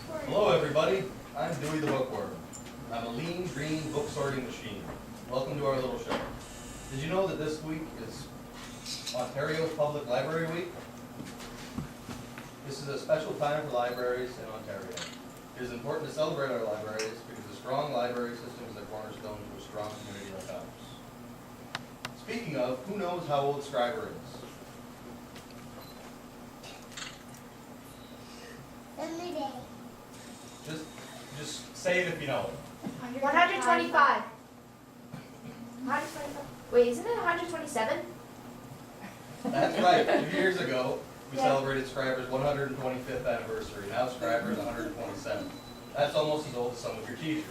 Hello everybody, I'm Dewey the Bookworm. I'm a lean, green book sorting machine. Welcome to our little show. Did you know that this week is Ontario Public Library Week? This is a special time for libraries in Ontario. It is important to celebrate our libraries because a strong library system is the cornerstone to a strong community like ours. Speaking of, who knows how old Scriber is? Just say it if you know it. 125. 125. Wait, isn't it 127? That's right. 2 years ago, we Yeah. celebrated Scriber's 125th anniversary. Now Scriber is 127. That's almost as old as some of your teachers.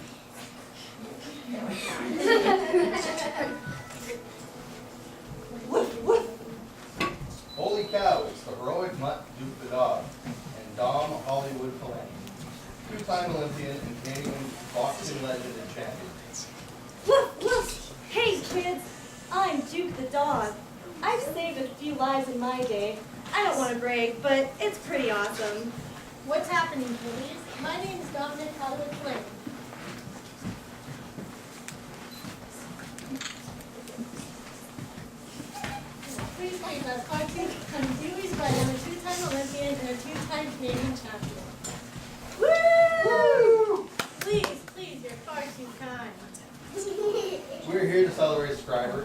Holy cow, it's the heroic Mutt Duke the Dog and Dom Hollywood Palaney, two-time Olympian and Canadian boxing legend and champion. Woof, woof! Hey kids, I'm Duke the dog. I've saved a few lives in my day. I don't want to brag, but it's pretty awesome. What's happening, please? My name is Dominic Hollywood Flynn. Please, as cartoon, I'm Dewey's brother. I'm a two-time Olympian and a two-time Canadian champion. Woo! Please, you're far too kind. We're here to celebrate Scriber,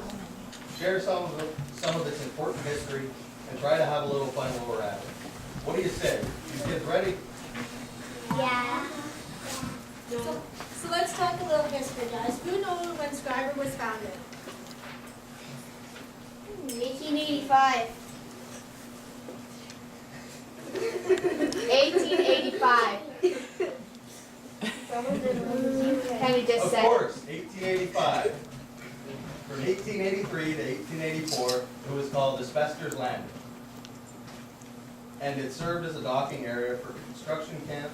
share some of its important history, and try to have a little fun while we're at it. What do you say? You kids ready? Yeah. So let's talk a little history, guys. Who knows when Scriber was founded? 1885. 1885. Kenny just Of said. course, 1885. From 1883 to 1884, it was called Asbestos Landing. And it served as a docking area for a construction camp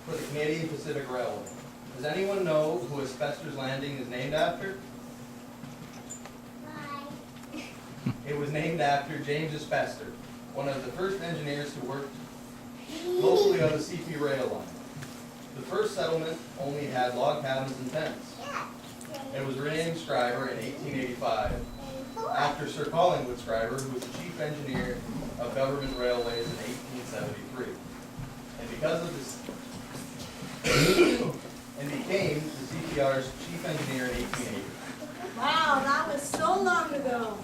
for the Canadian Pacific Railway. Does anyone know who Asbestos Landing is named after? It was named after James Asbestos, one of the first engineers who worked locally on the CP rail line. The first settlement only had log cabins and tents. It was renamed Scriber in 1885 after Sir Collingwood Scriber, who was the chief engineer of government railways in 1873. And because of this, and became the CPR's chief engineer in 1880. Wow, that was so long ago.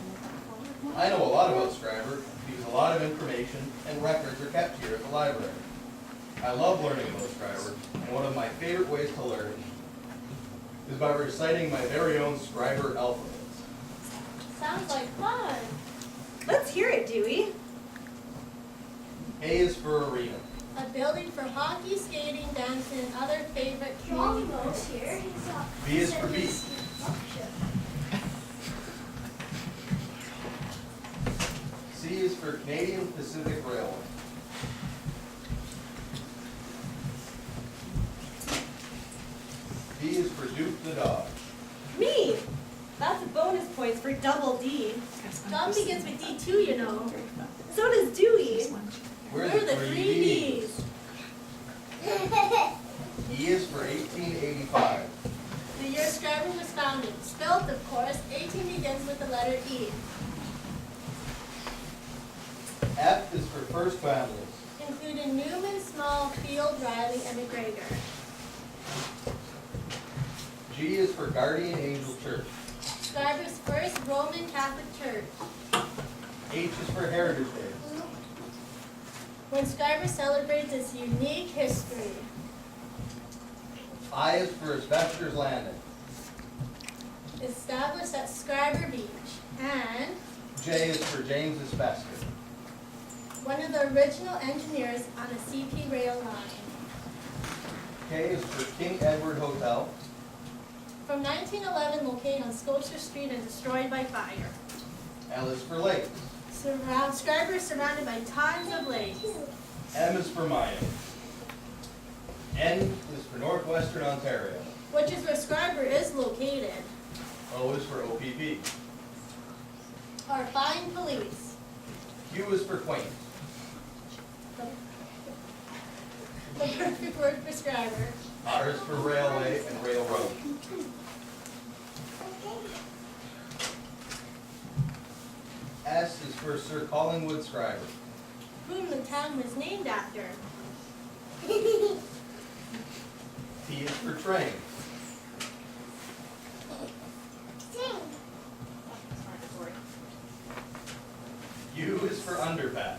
I know a lot about Scriber because a lot of information and records are kept here at the library. I love learning about Scriber, and one of my favorite ways to learn is by reciting my very own Scriber alphabets. Sounds like fun. Let's hear it, Dewey. A is for arena. A building for hockey, skating, dancing, and other favorite communities here. B is for beach. C is for Canadian Pacific Railway. D is for Duke the Dog. Me! That's bonus points for double D. Dom begins with D too, you know. So does Dewey. We're We're the three three Ds. Ds. E is for 1885. The year Scriber was founded. Spelled, of course, 18 begins with the letter E, F is for First Families. including Newman, Small, Field, Riley, and McGregor. G is for Guardian Angel Church. Scriber's first Roman Catholic church. H is for Heritage Days. When Scriber celebrates its unique history. I is for Asbestos Landing. Established at Scriber Beach. And J is for James Asbestos. one of the original engineers on the CP rail line. K is for King Edward Hotel. From 1911, located on Scotia Street and destroyed by fire. L is for Lakes. Scriber is surrounded by tons of lakes. M is for Mayan. N is for Northwestern Ontario. Which is where Scriber is located. O is for OPP. Our fine police. Q is for Quaint. The perfect word for scriber. R is for railway and railroad. S is for Sir Collingwood Scriber. Whom the town was named after. T is for train. U is for underpass.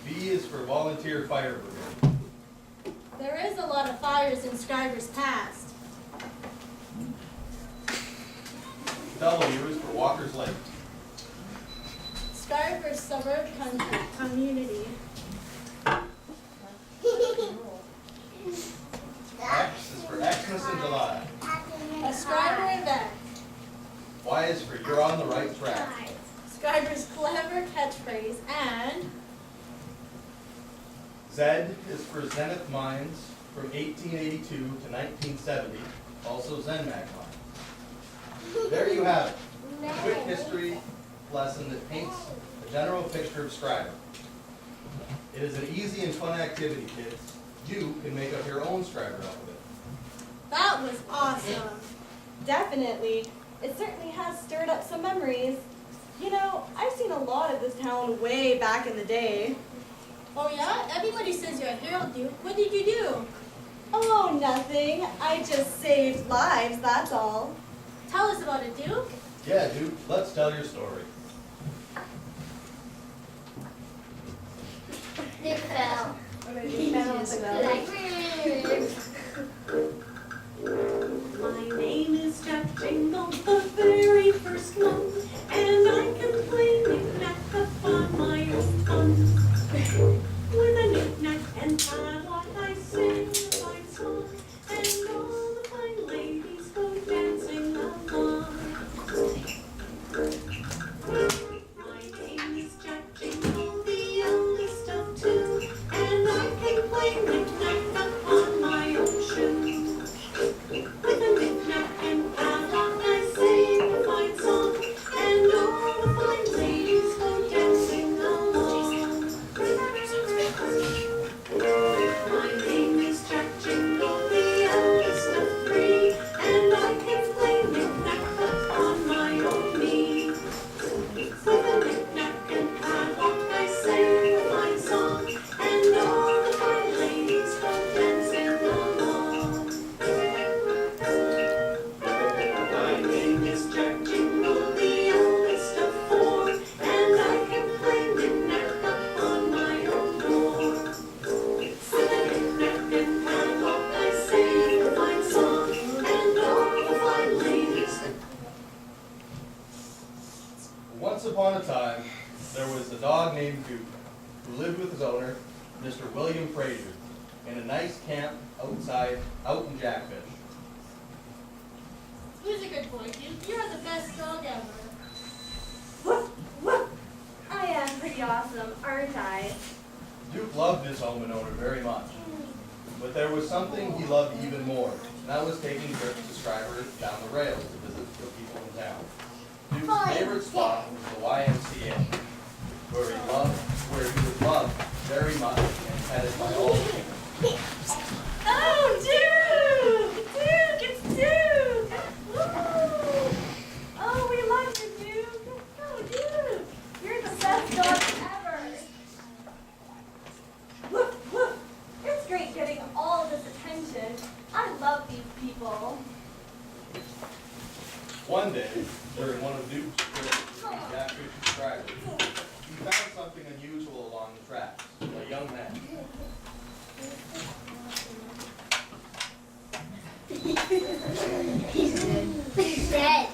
V is for volunteer fire brigade. There is a lot of fires in Scriber's past. W is for Walker's Lake. Scriber's suburb community. X is for Xmas in July. A Scriber event. Y is for you're on the right track. Scriber's clever catchphrase. And Z is for Zenith Mines from 1882 to 1970, also ZenMag Mines. There you have it, a quick history lesson that paints a general picture of Scriber. It is an easy and fun activity, kids. You can make up your own Scriber alphabet. that was awesome. Definitely. It certainly has stirred up some memories. You know, I've seen a lot of this town way back in the day. Oh yeah? Everybody says you're a hero, Duke. What did you do? Oh, nothing. I just saved lives, that's all. Tell us about it, Duke. Yeah, dude, let's tell your story. They fell. My name is Jack Jingle, the very first one, and I can play knick-knack upon my own fun. With a knick-knack and padlock I sing a fine song, and all the fine ladies go dancing along. My name is Jack Jingle, the eldest of two, and I can play knick-knack upon my own shoe. With a knick-knack and padlock I sing a fine song, and all the fine ladies go dancing along. My name is Jack Jingle, the eldest of three, and I can play knick-knack upon my own knee. With a knick-knack and padlock I sing a fine song, and all the fine ladies go dancing along. My name is Jack Jingle, the eldest of four, and I can play knick-knack upon my own door. With a knick-knack and padlock I sing a fine song, and all the fine ladies. Once upon a time, there was a dog named Duke who lived with his owner, Mr. William Fraser, in a nice camp out in Jackfish. Who's a good boy, Duke? You're the best dog ever. Woof, woof. I am pretty awesome, aren't I? Duke loved his home and owner very much, but there was something he loved even more, and that was taking trips to Scriber down the rails to visit the people in town. Duke's favorite spot was the YMCA, where he was loved very much and petted by all the people. Oh, Duke! Duke, it's Duke! Woo! Oh, we love you, Duke! Oh, Duke! You're the best dog ever! Woof, woof! It's great getting all this attention. I love these people. One day, during one of Duke's trips to Jackfish to Scriber, he found something unusual along the tracks, a young man. He's dead.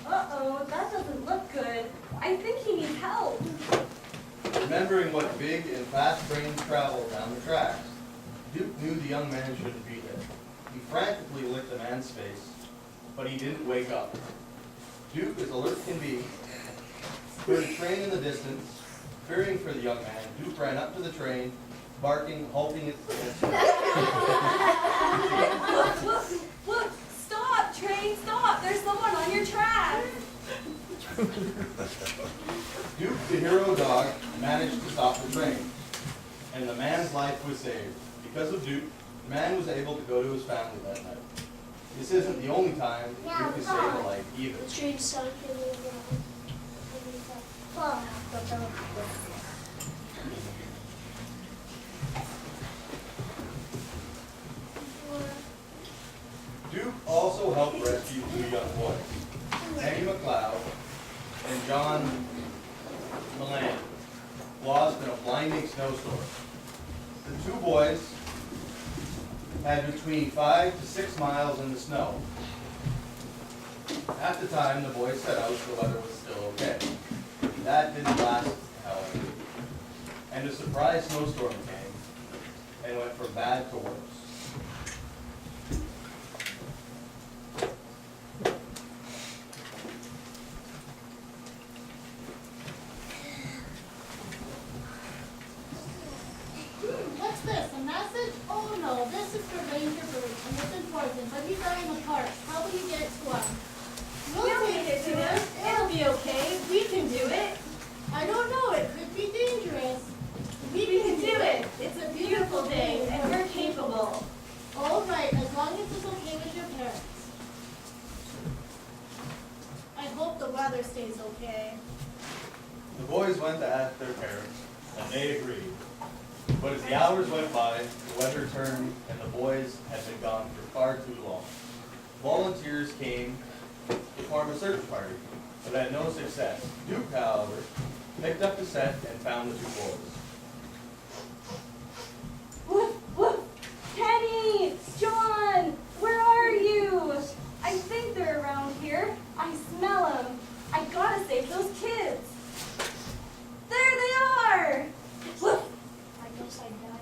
Uh-oh, that doesn't look good. I think he needs help. Remembering what big and fast trains travel down the tracks, Duke knew the young man shouldn't be there. He frantically licked the man's face, but he didn't wake up. Duke, as alert can be, heard a train in the distance. Fearing for the young man, Duke ran up to the train, barking, halting its Look, stop, train, stop. There's someone on your track. Duke, the hero dog, managed to stop the train, and the man's life was saved. Because of Duke, the man was able to go to his family that night. This isn't the only time Duke has saved a life either. The train sunk in the ground. Duke also helped rescue two young boys, Kenny McLeod and John Milan, lost in a blinding snowstorm. The two boys had between 5 to 6 miles in the snow. At the time the boys set out, the weather was still okay. That didn't last, however, and a surprise snowstorm came and went from bad to worse. What's this, a message? Oh no, this is for Ranger Bruce, and it's important, but he's out in the park. How will you get it to him? We'll take it to him. It'll be okay. We can do it. I don't know, it could be dangerous. We can do it. It's a beautiful day, and we're capable. All right, as long as it's okay with your parents. I hope the weather stays okay. The boys went to ask their parents, and they agreed. But as the hours went by, the weather turned, and the boys had been gone for far too long. Volunteers came to form a search party, but had no success. Duke, however, picked up the scent and found the two boys. Woof, woof. Kenny! John! Where are you? I think they're around here. I smell them. I gotta save those kids. There they are! Woof. I guess I died.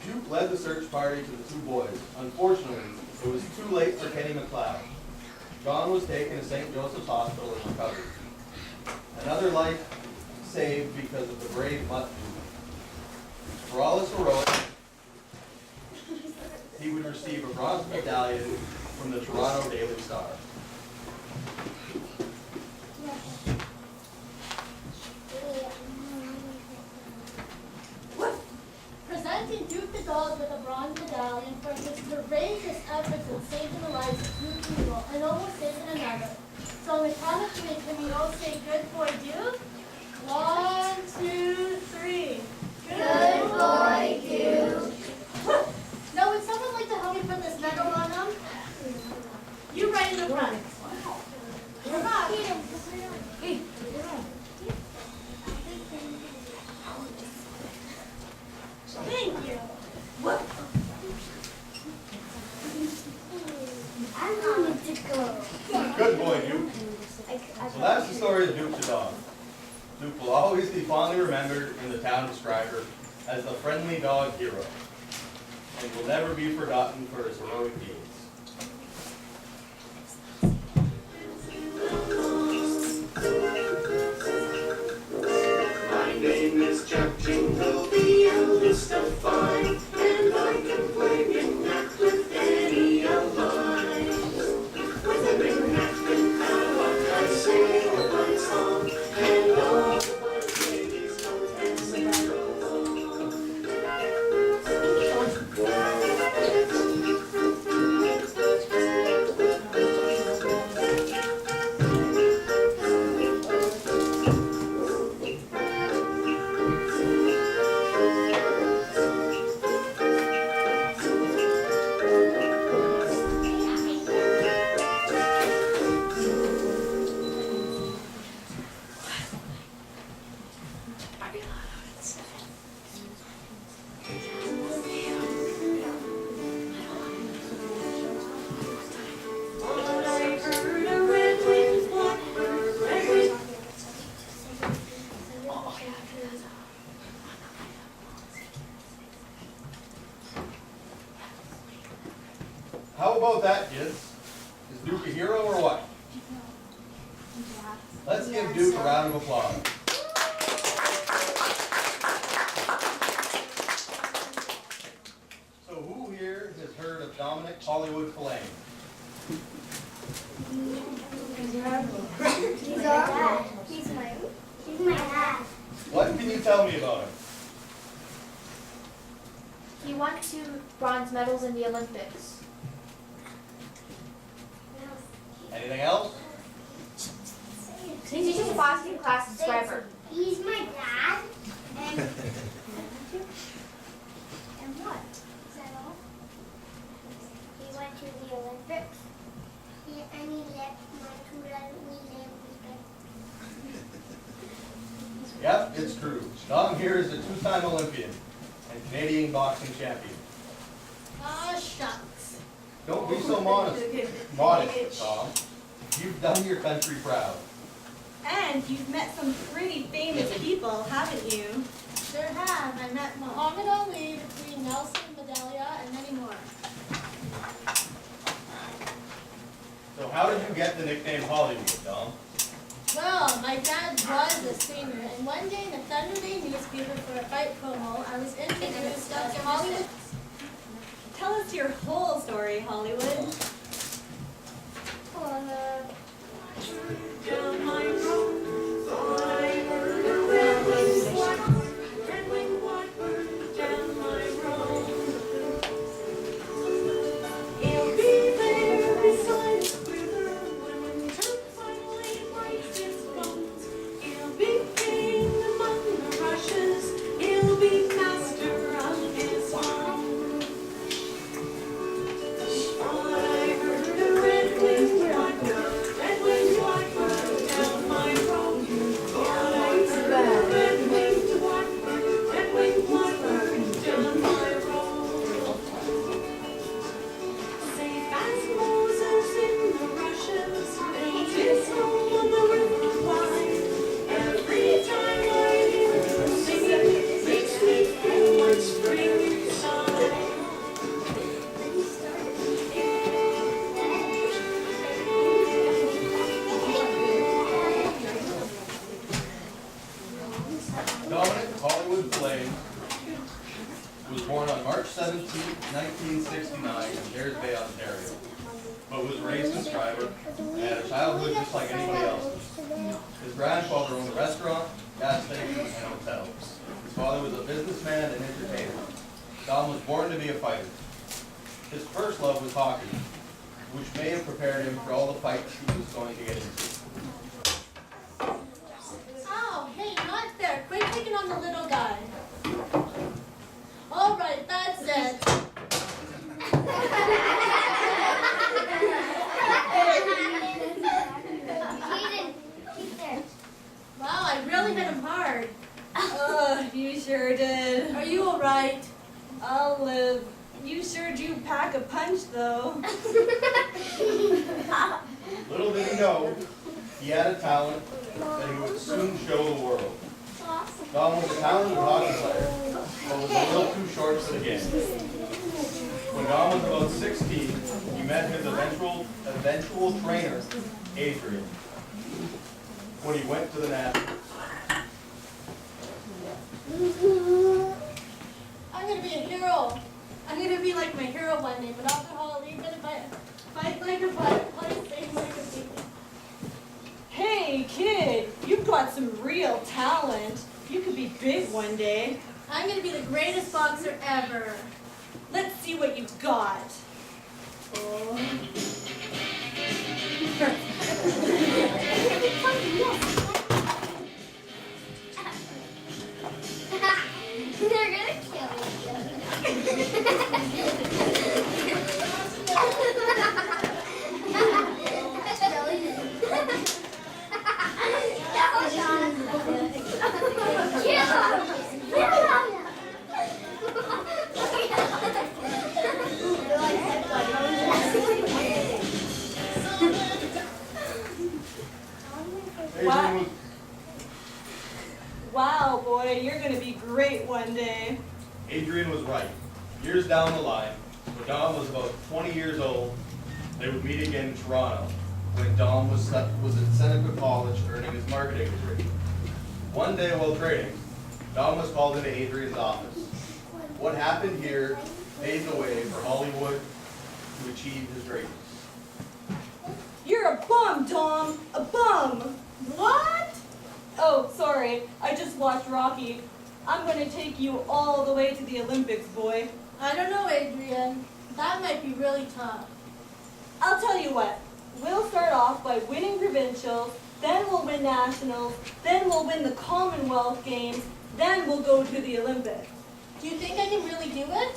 Duke led the search party to the two boys. Unfortunately, it was too late for Kenny McLeod. John was taken to St. Joseph's Hospital and recovered. Another life saved because of the brave Mutt Duke. For all his heroics, he would receive a bronze medallion from the Toronto Daily Star. Presenting Duke the dog with a bronze medallion for his courageous efforts in saving the lives of two people and almost saving another. So on the count of 3, can we all say good boy Duke? 1, 2, 3. Good boy, Duke. Now would someone like to help me put this medal on him? You right in the front. Come on. Thank you. I wanted to go. Good boy, Duke. So that's the story of Duke the dog. Duke will always be fondly remembered in the town of Stryker as the friendly dog hero, and will never be forgotten for his heroic deeds. My name is Jack Jingle, the eldest of 5, and I can play knick-knack with any of mine. With a knick-knack and padlock, I sing a fine song, and all the boys ladies come and sing How about that, kids? Is Duke a hero or what? Let's give Duke a round of applause. So who here has heard of Dominic Hollywood Flame. He's our dad. He's my dad. What can you tell me about him? He won 2 bronze medals in the Olympics. Anything else? He teaches a Boston class at Scriber. He's my dad. And what? Is that all? He went to the Olympics. And he left my children. We live with Yep, it's true. Dom here is a 2-time Olympian and Canadian boxing champion. Ah, shucks. Don't be so modest, Tom. You've done your country proud. And you've met some pretty famous people, haven't you? Sure have. I met Muhammad Ali, between Nelson Mandela, and many more. So how did you get the nickname Hollywood, Dom? Well, my dad was a singer, and one day in the Thunder Bay newspaper for a fight promo, I was introduced as Hollywood. Tell us your whole story, Hollywood. Down my road, thought I heard a red-winged blackbird, red-winged blackbird down my road. He'll be there beside the river when winter finally breaks its bones. He'll be king among the rushes, he'll be master of his home. Thought I heard a red-winged blackbird, red-winged blackbird down my road. Thought I heard a red-winged blackbird, red-winged blackbird down my road. Safe as Moses in the rushes, built his home on the river Clyde. Every time I hear him singing, makes me feel like springtime. Dominic Hollywood Flame was born on March 17, 1969 in Ayers Bay, Ontario, but was raised in Scriber and had a childhood just like anybody else's. His grandfather owned a restaurant, gas station, and hotel. His father was a businessman and entertainer. Dom was born to be a fighter. His first love was hockey, which may have prepared him for all the fights he was going to get into. Oh, hey, not there. Quit picking on the little guy. All right, that's it. Wow, I really hit him hard. Oh, you sure did. Are you all right? I'll live. You sure do pack a punch, though. Little did he know, he had a talent that he would soon show the world. Dom was a talented hockey player, but was a little too short for the game. When Dom was about 16, he met his eventual trainer, Adrian, when he went to the Nationals. I'm gonna be a hero. I'm gonna be like my hero one day, but after Holly, I'm gonna fight like a butterfly, sing like a bee. Hey, kid, you've got some real talent. You could be big one day. I'm gonna be the greatest boxer ever. Let's see what you've got. Oh. They're gonna kill each Adrian was, Wow, boy, you're gonna be great one day. Adrian was right. Years down the line, when Dom was about 20 years old, they would meet again in Toronto, when Dom was at Seneca College earning his marketing degree. One day while training, Dom was called into Adrian's office. What happened here paved the way for Hollywood to achieve his greatness. You're a bum, Dom. A bum. What? Oh, sorry. I just watched Rocky. I'm going to take you all the way to the Olympics, boy. I don't know, Adrian. That might be really tough. I'll tell you what. We'll start off by winning provincials, then we'll win nationals, then we'll win the Commonwealth Games, then we'll go to the Olympics. Do you think I can really do it?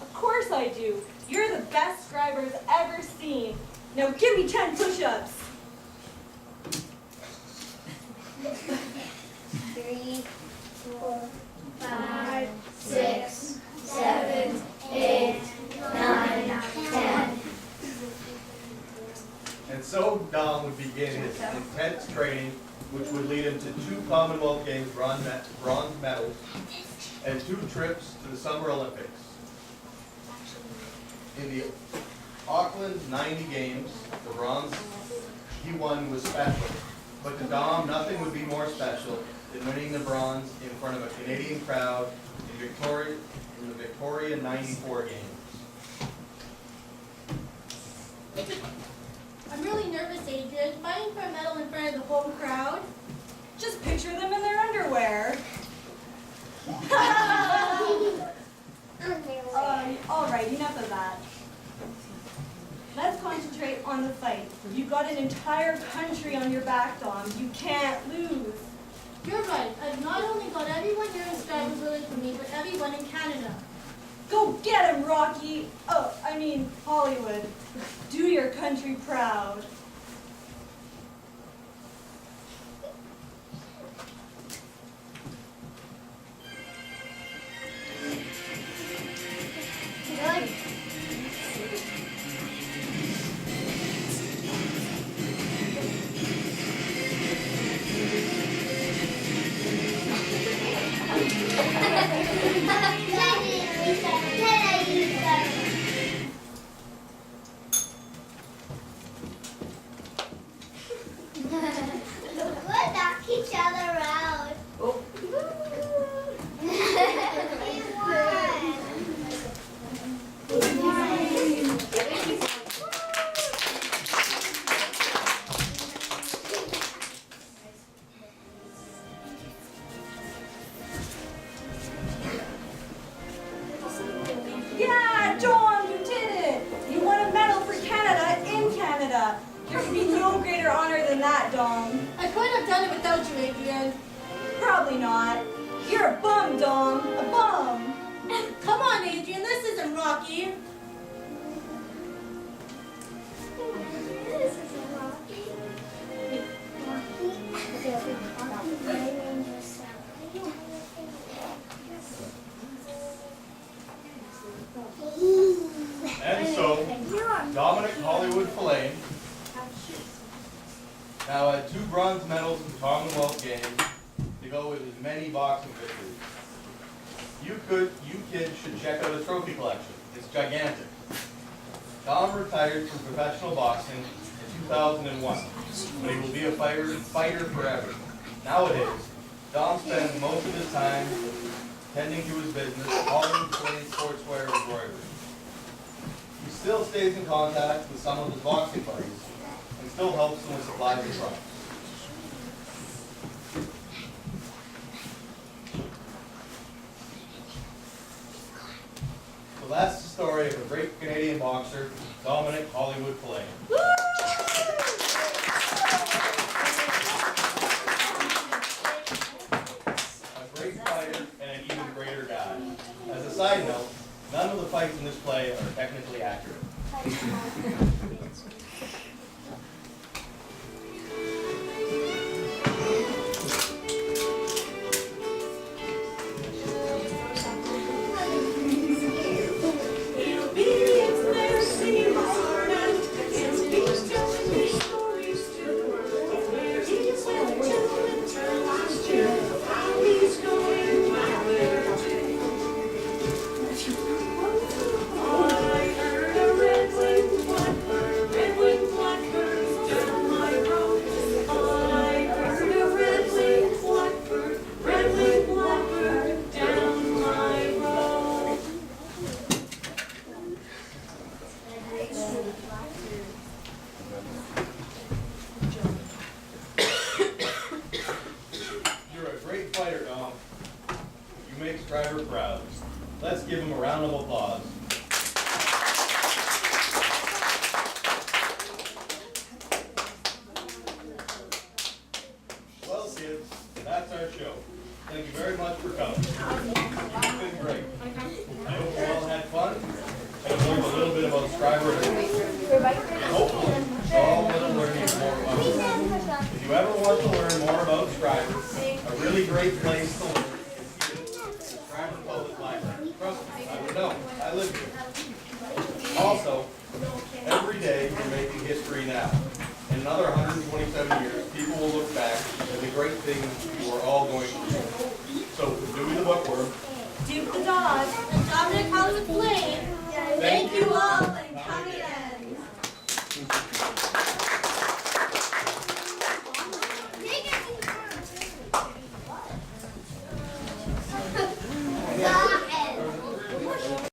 Of course I do. You're the best driver's ever seen. Now give me 10 push-ups. 3, 4, 5, 6, 7, 8, 9, 10. And so Dom would begin his intense training, which would lead him to 2 Commonwealth Games bronze medals and 2 trips to the Summer Olympics. In the Auckland 90 Games, the bronze he won was special, but to Dom, nothing would be more special than winning the bronze in front of a Canadian crowd in the Victoria 94 Games. I'm really nervous, Adrian. Fighting for a medal in front of the whole crowd. Just picture them in their underwear. All right, enough of that. Let's concentrate on the fight. You've got an entire country on your back, Dom. You can't lose. You're right. I've not only got everyone here in Stryver rooting for me, but everyone in Canada. Go get him, Rocky. Oh, I mean, Hollywood. Do your country proud. We'll knock each other out. Yeah, Dom, you did it. You won a medal for Canada in Canada. There can be no greater honor than that, Dom. I couldn't have done it without you, Adrian. Probably not. You're a bum, Dom. A bum. Come on, Adrian. This isn't Rocky. This is a Rocky. And so, Dominic Hollywood Fillet now had 2 bronze medals at the Commonwealth Games to go with his many boxing victories. You kids should check out his trophy collection. It's gigantic. Dom retired from professional boxing in 2001, but he will be a fighter forever. Nowadays, Dom spends most of his time tending to his business, Hollywood Fillet Sportswear Embroidery. He still stays in contact with some of his boxing buddies and still helps them with supplies and products. So that's the story of a great Canadian boxer, Dominic Hollywood Fillet. A great fighter and an even greater guy. As a side note, none of the fights in this play are technically accurate. I heard a redwood, Scriber hopefully all want to learn more about it. If you ever want to learn more about Scriber, a really great place to learn is here at the Scriber Public Library. Trust me, I would know. I live here. Also, every day we're making history now. In another 127 years, people will look back at the great things you are all going through. So, from Dewey the Bookworm, Duke the Dog. And Dominic Hollywood Blaine. thank you all.